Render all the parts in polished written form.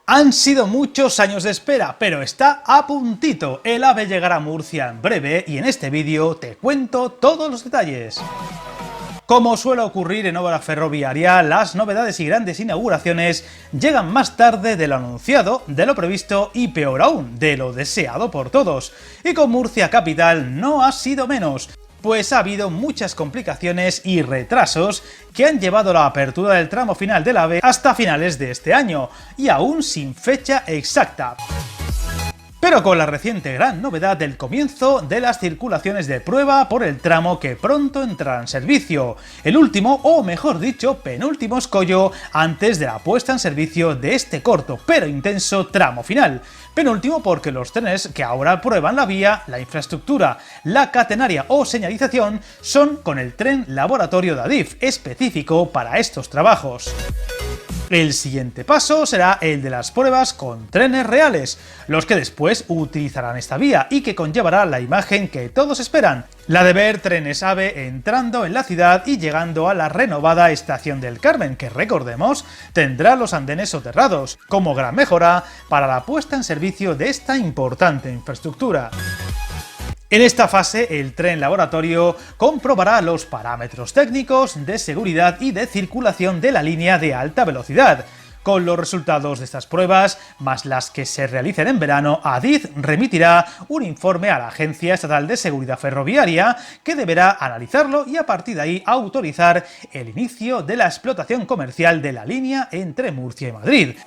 Han sido muchos años de espera, pero está a puntito. El AVE llegará a Murcia en breve y en este vídeo te cuento todos los detalles. Como suele ocurrir en obra ferroviaria, las novedades y grandes inauguraciones llegan más tarde de lo anunciado, de lo previsto y peor aún, de lo deseado por todos. Y con Murcia capital no ha sido menos, pues ha habido muchas complicaciones y retrasos que han llevado la apertura del tramo final del AVE hasta finales de este año, y aún sin fecha exacta. Pero con la reciente gran novedad del comienzo de las circulaciones de prueba por el tramo que pronto entrará en servicio, el último, o mejor dicho, penúltimo escollo antes de la puesta en servicio de este corto pero intenso tramo final. Penúltimo porque los trenes que ahora prueban la vía, la infraestructura, la catenaria o señalización son con el tren laboratorio de Adif, específico para estos trabajos. El siguiente paso será el de las pruebas con trenes reales, los que después utilizarán esta vía y que conllevará la imagen que todos esperan, la de ver trenes AVE entrando en la ciudad y llegando a la renovada Estación del Carmen, que recordemos tendrá los andenes soterrados, como gran mejora para la puesta en servicio de esta importante infraestructura. En esta fase, el tren laboratorio comprobará los parámetros técnicos de seguridad y de circulación de la línea de alta velocidad. Con los resultados de estas pruebas, más las que se realicen en verano, Adif remitirá un informe a la Agencia Estatal de Seguridad Ferroviaria, que deberá analizarlo y a partir de ahí autorizar el inicio de la explotación comercial de la línea entre Murcia y Madrid.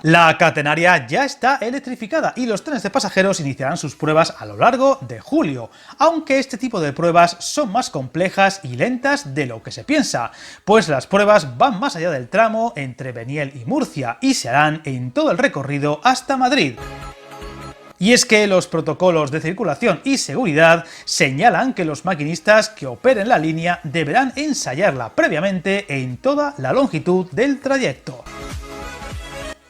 La catenaria ya está electrificada y los trenes de pasajeros iniciarán sus pruebas a lo largo de julio, aunque este tipo de pruebas son más complejas y lentas de lo que se piensa, pues las pruebas van más allá del tramo entre Beniel y Murcia y se harán en todo el recorrido hasta Madrid. Y es que los protocolos de circulación y seguridad señalan que los maquinistas que operen la línea deberán ensayarla previamente en toda la longitud del trayecto.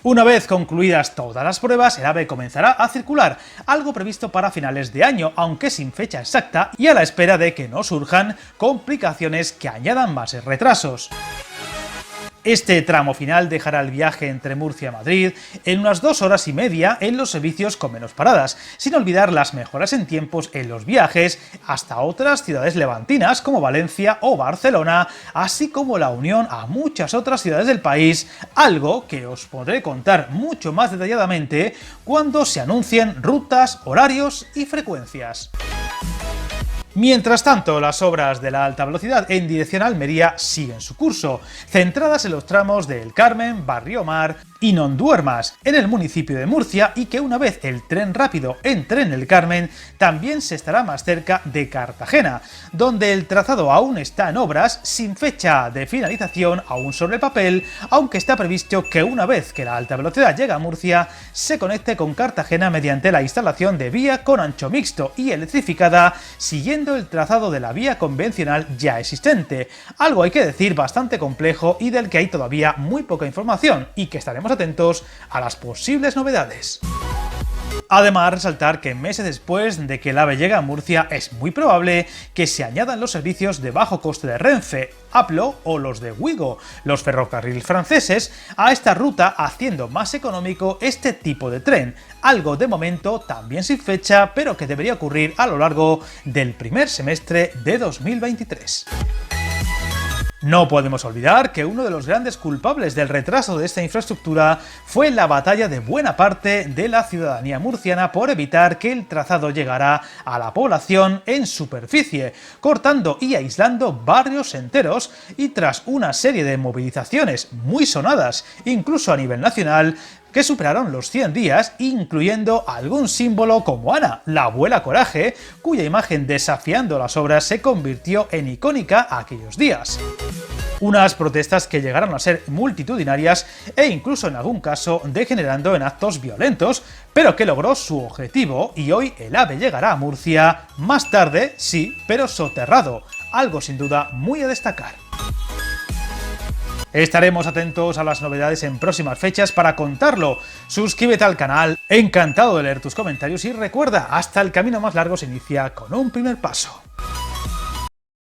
Una vez concluidas todas las pruebas, el AVE comenzará a circular, algo previsto para finales de año, aunque sin fecha exacta y a la espera de que no surjan complicaciones que añadan más retrasos. Este tramo final dejará el viaje entre Murcia y Madrid en unas 2 horas y media en los servicios con menos paradas, sin olvidar las mejoras en tiempos en los viajes hasta otras ciudades levantinas como Valencia o Barcelona, así como la unión a muchas otras ciudades del país, algo que os podré contar mucho más detalladamente cuando se anuncien rutas, horarios y frecuencias. Mientras tanto, las obras de la alta velocidad en dirección a Almería siguen su curso, centradas en los tramos de El Carmen, Barrio Mar y Non Duermas, en el municipio de Murcia, y que una vez el tren rápido entre en El Carmen, también se estará más cerca de Cartagena, donde el trazado aún está en obras, sin fecha de finalización aún sobre el papel, aunque está previsto que una vez que la alta velocidad llegue a Murcia, se conecte con Cartagena mediante la instalación de vía con ancho mixto y electrificada, siguiendo el trazado de la vía convencional ya existente, algo hay que decir bastante complejo y del que hay todavía muy poca información y que estaremos atentos a las posibles novedades. Además, resaltar que meses después de que el AVE llegue a Murcia es muy probable que se añadan los servicios de bajo coste de Renfe, Aplo o los de Ouigo, los ferrocarriles franceses, a esta ruta, haciendo más económico este tipo de tren, algo de momento también sin fecha, pero que debería ocurrir a lo largo del primer semestre de 2023. No podemos olvidar que uno de los grandes culpables del retraso de esta infraestructura fue la batalla de buena parte de la ciudadanía murciana por evitar que el trazado llegara a la población en superficie, cortando y aislando barrios enteros, y tras una serie de movilizaciones muy sonadas, incluso a nivel nacional, que superaron los 100 días, incluyendo algún símbolo como Ana, la abuela coraje, cuya imagen desafiando las obras se convirtió en icónica aquellos días. Unas protestas que llegaron a ser multitudinarias e incluso en algún caso degenerando en actos violentos, pero que logró su objetivo y hoy el AVE llegará a Murcia más tarde, sí, pero soterrado, algo sin duda muy a destacar. Estaremos atentos a las novedades en próximas fechas para contarlo. Suscríbete al canal, encantado de leer tus comentarios y recuerda, hasta el camino más largo se inicia con un primer paso.